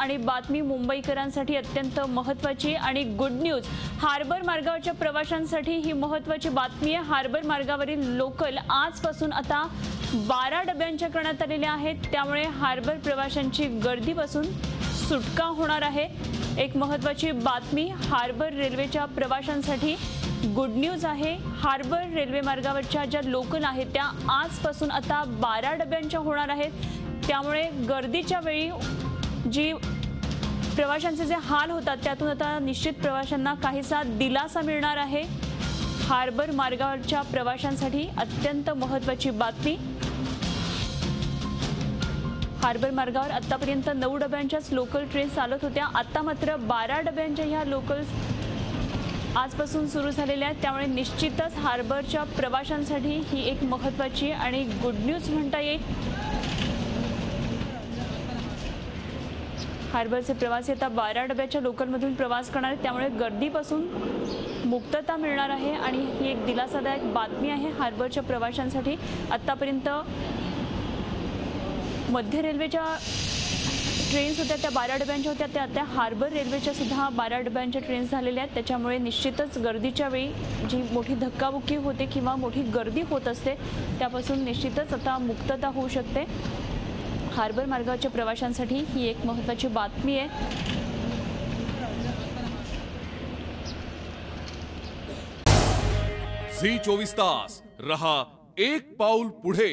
आणि बातमी मुंबईकरांसाठी अत्यंत महत्त्वाची आणि गुड न्यूज। हार्बर मार्गावरच्या प्रवाशांसाठी ही महत्त्वाची बातमी आहे। हार्बर मार्गावरील लोकल आजपासून आता 12 डब्यांच्या करण्यात आलेल्या आहेत, त्यामुळे हार्बर प्रवाशांची गर्दीपासून सुटका होणार आहे। एक महत्त्वाची बातमी हार्बर रेल्वेच्या प्रवाशांसाठी गुड न्यूज आहे। हार्बर रेल्वे मार्गावरच्या ज्या लोकल आहेत त्या आजपासून आता 12 डब्यांच्या होणार आहेत, त्यामुळे गर्दीच्या वेळी जी प्रवाशांचे जे हाल होतात त्यातून आता निश्चित प्रवाशांना काहीसा दिलासा मिळणार आहे। हार्बर मार्गावरच्या प्रवाशांसाठी अत्यंत महत्त्वाची बातमी। हार्बर मार्गावर आतापर्यंत 9 डब्यांच्याच लोकल ट्रेन चालत होत्या, आता मात्र 12 डब्यांच्या ह्या लोकल्स आजपासून सुरू झालेल्या आहेत, त्यामुळे निश्चितच हार्बरच्या प्रवाशांसाठी ही एक महत्त्वाची आणि गुड न्यूज म्हणता येईल। हार्बरचे प्रवासी आता 12 डब्याच्या लोकलमधून प्रवास करणार आहेत, त्यामुळे गर्दीपासून मुक्तता मिळणार आहे आणि ही एक दिलासादायक बातमी आहे हार्बरच्या प्रवाशांसाठी। आतापर्यंत मध्य रेल्वेच्या ट्रेन्स होत्या त्या 12 डब्यांच्या होत्या, त्या आता हार्बर रेल्वेच्या सुद्धा 12 डब्यांच्या ट्रेन्स झालेल्या आहेत, त्याच्यामुळे निश्चितच गर्दीच्या वेळी जी मोठी धक्काबुक्की होते किंवा मोठी गर्दी होत असते त्यापासून निश्चितच आता मुक्तता होऊ शकते। हार्बर मार्गावरच्या प्रवाशांसाठी ही एक महत्त्वाची बातमी आहे। झी 24 तास रहा एक पाऊल पुढे।